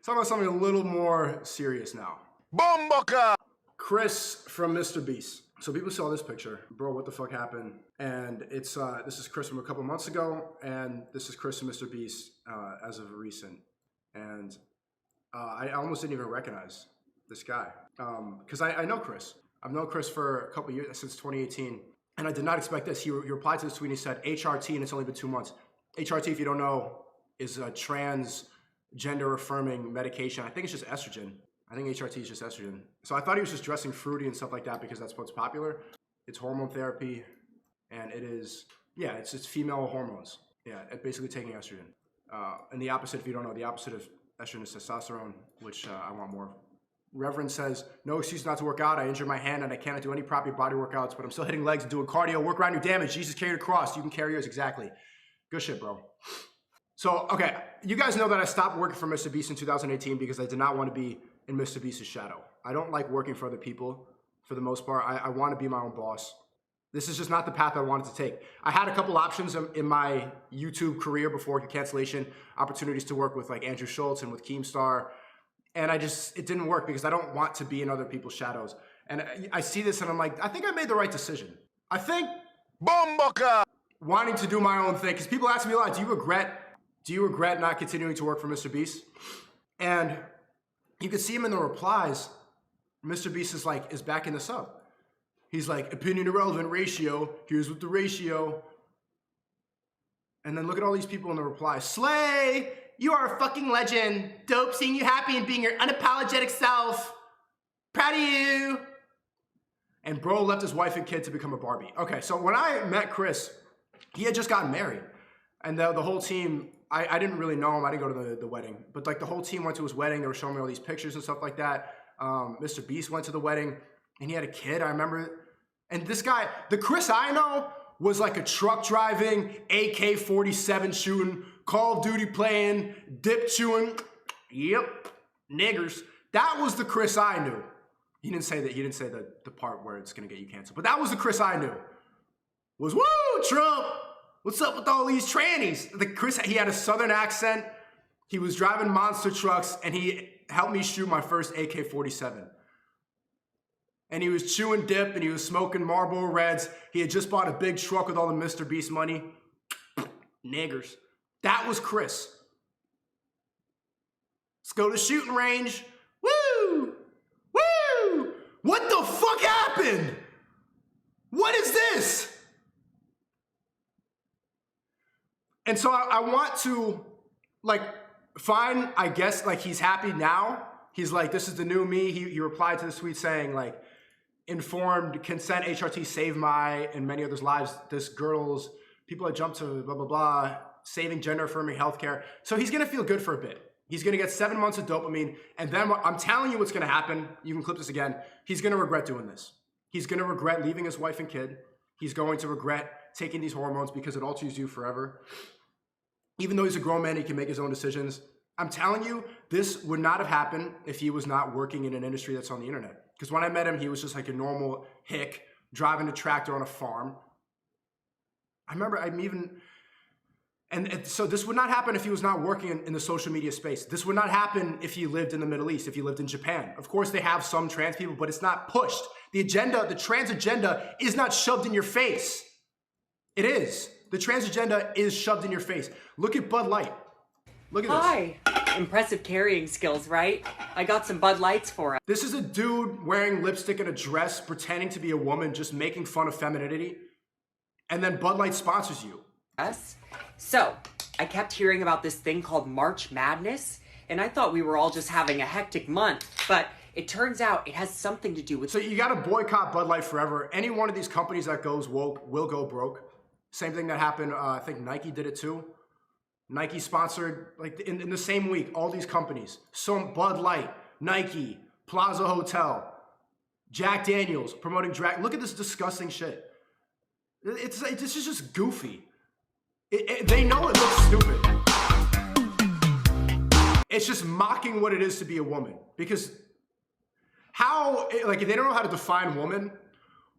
Talk about something a little more serious now. Bomboca! Chris from MrBeast. So people saw this picture. Bro, what the fuck happened? And it's this is Chris from a couple months ago, and this is Chris from MrBeast as of recent. And I almost didn't even recognize this guy because I know Chris. I've known Chris for a couple years, since 2018, and I did not expect this. He replied to this tweet and he said, HRT, and it's only been 2 months. HRT, if you don't know, is a transgender affirming medication. I think it's just estrogen. I think HRT is just estrogen. So I thought he was just dressing fruity and stuff like that because that's what's popular. It's hormone therapy, and it is, yeah, it's female hormones. Yeah, it's basically taking estrogen. And the opposite, if you don't know, the opposite of estrogen is testosterone, which I want more. Reverend says, no excuse not to work out. I injured my hand and I cannot do any proper body workouts, but I'm still hitting legs and doing cardio. Work around your damage. Jesus carried a cross. You can carry yours. Exactly. Good shit, bro. So, okay, you guys know that I stopped working for MrBeast in 2018 because I did not want to be in MrBeast's shadow. I don't like working for other people for the most part. I want to be my own boss. This is just not the path I wanted to take. I had a couple options in my YouTube career before cancellation, opportunities to work with like Andrew Schultz and with Keemstar. And it didn't work because I don't want to be in other people's shadows. And I see this and I'm like, I think I made the right decision. I think Bomboca! Wanting to do my own thing, because people ask me a lot, do you regret not continuing to work for MrBeast? And you can see him in the replies. MrBeast is backing this up. He's like, opinion irrelevant ratio. Here's what the ratio. And then look at all these people in the replies. Slay! You are a fucking legend. Dope seeing you happy and being your unapologetic self. Proud of you. And bro left his wife and kid to become a Barbie. Okay, so when I met Chris, he had just gotten married. And the whole team, I didn't really know him. I didn't go to the wedding. But like the whole team went to his wedding. They were showing me all these pictures and stuff like that. MrBeast went to the wedding and he had a kid, I remember. And this guy, the Chris I know, was like a truck driving, AK-47 shooting, Call of Duty playing, dip chewing. Yep, niggers. That was the Chris I knew. He didn't say that. He didn't say the part where it's gonna get you canceled. But that was the Chris I knew. Was woo Trump. What's up with all these trannies? The Chris, he had a southern accent. He was driving monster trucks, and he helped me shoot my first AK-47. And he was chewing dip, and he was smoking Marlboro Reds. He had just bought a big truck with all the MrBeast money. Niggers. That was Chris. Let's go to the shooting range. Woo! Woo! What the fuck happened? What is this? And so I want to, like, fine, I guess, like, he's happy now. He's like, this is the new me. He replied to the tweet saying, like, informed consent, HRT saved my and many others' lives. This girls, people that jump to blah, blah, blah, saving gender affirming healthcare. So he's gonna feel good for a bit. He's gonna get 7 months of dopamine. And then I'm telling you what's gonna happen. You can clip this again. He's gonna regret doing this. He's gonna regret leaving his wife and kid. He's going to regret taking these hormones because it alters you forever. Even though he's a grown man, he can make his own decisions. I'm telling you, this would not have happened if he was not working in an industry that's on the internet. Because when I met him, he was just like a normal hick driving a tractor on a farm. I remember and so this would not happen if he was not working in the social media space. This would not happen if he lived in the Middle East, if he lived in Japan. Of course, they have some trans people, but it's not pushed. The agenda, the trans agenda is not shoved in your face. It is. The trans agenda is shoved in your face. Look at Bud Light. Look at this. Hi. Impressive carrying skills, right? I got some Bud Lights for us. This is a dude wearing lipstick and a dress, pretending to be a woman, just making fun of femininity. And then Bud Light sponsors you. Yes. So, I kept hearing about this thing called March Madness, and I thought we were all just having a hectic month, but it turns out it has something to do with... So you gotta boycott Bud Light forever. Any one of these companies that goes woke will go broke. Same thing that happened, I think Nike did it too. Nike sponsored, like in the same week, all these companies. Some Bud Light, Nike, Plaza Hotel, Jack Daniels promoting drag. Look at this disgusting shit. This is just goofy. They know it looks stupid. It's just mocking what it is to be a woman. Because how, like, if they don't know how to define woman,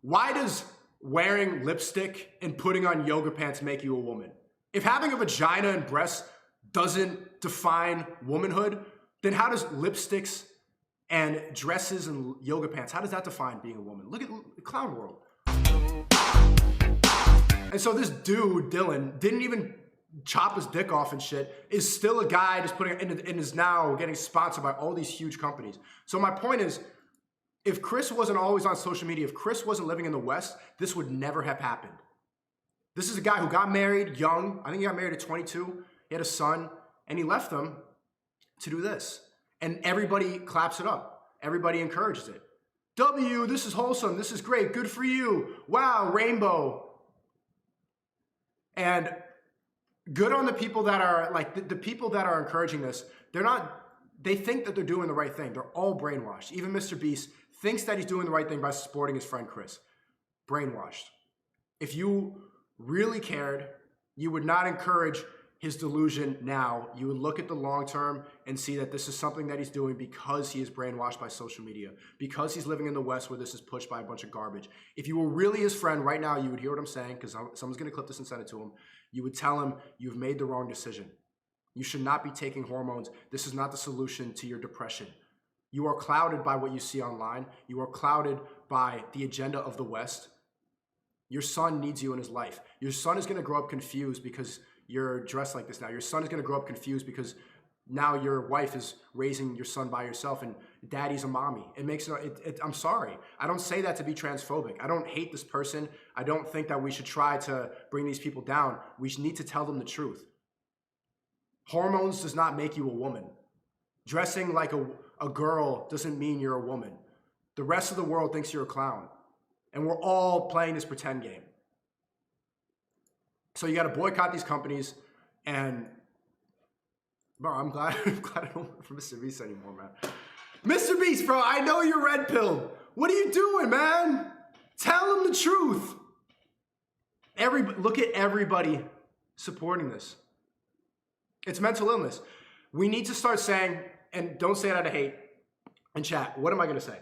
why does wearing lipstick and putting on yoga pants make you a woman? If having a vagina and breasts doesn't define womanhood, then how does lipsticks and dresses and yoga pants, how does that define being a woman? Look at the clown world. And so this dude, Dylan, didn't even chop his dick off and shit, is still a guy just putting it in, and is now getting sponsored by all these huge companies. So my point is, if Chris wasn't always on social media, if Chris wasn't living in the West, this would never have happened. This is a guy who got married young. I think he got married at 22. He had a son, and he left them to do this. And everybody claps it up. Everybody encourages it. W, this is wholesome. This is great. Good for you. Wow, rainbow. And good on the people that are, like, the people that are encouraging this. They think that they're doing the right thing. They're all brainwashed. Even MrBeast thinks that he's doing the right thing by supporting his friend Chris. Brainwashed. If you really cared, you would not encourage his delusion now. You would look at the long term and see that this is something that he's doing because he is brainwashed by social media, because he's living in the West where this is pushed by a bunch of garbage. If you were really his friend right now, you would hear what I'm saying, because someone's going to clip this and send it to him. You would tell him you've made the wrong decision. You should not be taking hormones. This is not the solution to your depression. You are clouded by what you see online. You are clouded by the agenda of the West. Your son needs you in his life. Your son is going to grow up confused because you're dressed like this now. Your son is going to grow up confused because now your wife is raising your son by yourself and daddy's a mommy. I'm sorry. I don't say that to be transphobic. I don't hate this person. I don't think that we should try to bring these people down. We need to tell them the truth. Hormones does not make you a woman. Dressing like a girl doesn't mean you're a woman. The rest of the world thinks you're a clown. And we're all playing this pretend game. So you got to boycott these companies, and bro, I'm glad I don't work for MrBeast anymore, man. MrBeast, bro, I know you're red pilled. What are you doing, man? Tell them the truth. Look at everybody supporting this. It's mental illness. We need to start saying, and don't say it out of hate, and chat, what am I going to say?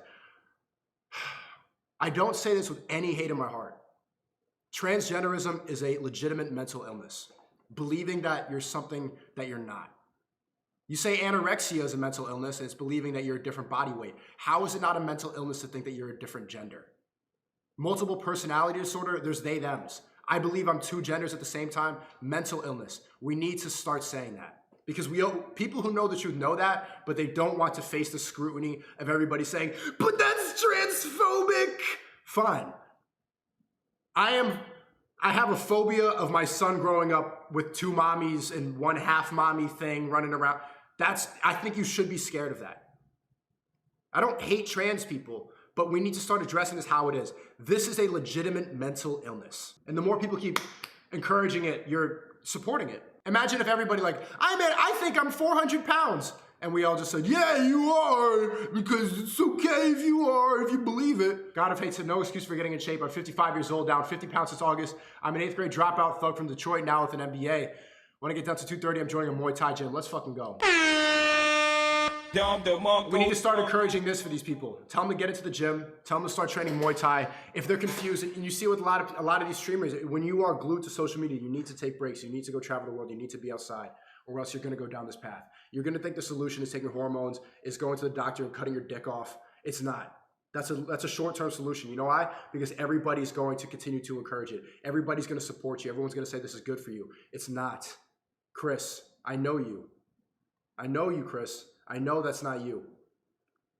I don't say this with any hate in my heart. Transgenderism is a legitimate mental illness. Believing that you're something that you're not. You say anorexia is a mental illness, and it's believing that you're a different body weight. How is it not a mental illness to think that you're a different gender? Multiple personality disorder, there's they, thems. I believe I'm two genders at the same time. Mental illness. We need to start saying that. Because people who know the truth know that, but they don't want to face the scrutiny of everybody saying, but that's transphobic. Fine. I have a phobia of my son growing up with two mommies and one half mommy thing running around. I think you should be scared of that. I don't hate trans people, but we need to start addressing this how it is. This is a legitimate mental illness. And the more people keep encouraging it, you're supporting it. Imagine if everybody I think I'm 400 pounds. And we all just said, yeah, you are, because it's okay if you are, if you believe it. God of Hate said, no excuse for getting in shape. I'm 55 years old, down 50 pounds since August. I'm an 8th grade dropout thug from Detroit, now with an MBA. When I get down to 230, I'm joining a Muay Thai gym. Let's fucking go. We need to start encouraging this for these people. Tell them to get into the gym. Tell them to start training Muay Thai. If they're confused, and you see with a lot of these streamers, when you are glued to social media, you need to take breaks. You need to go travel the world. You need to be outside, or else you're going to go down this path. You're going to think the solution is taking hormones, is going to the doctor and cutting your dick off. It's not. That's a short-term solution. You know why? Because everybody's going to continue to encourage it. Everybody's going to support you. Everyone's going to say this is good for you. It's not. Chris, I know you. I know you, Chris. I know that's not you.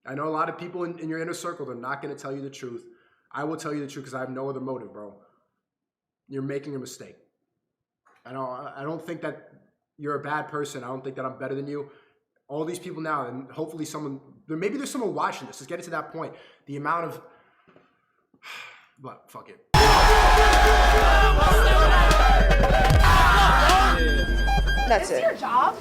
I know a lot of people in your inner circle, they're not going to tell you the truth. I will tell you the truth because I have no other motive, bro. You're making a mistake. I don't think that you're a bad person. I don't think that I'm better than you. All these people now, and hopefully maybe there's someone watching this. Let's get it to that point. The amount of, but fuck it. That's it. Your job?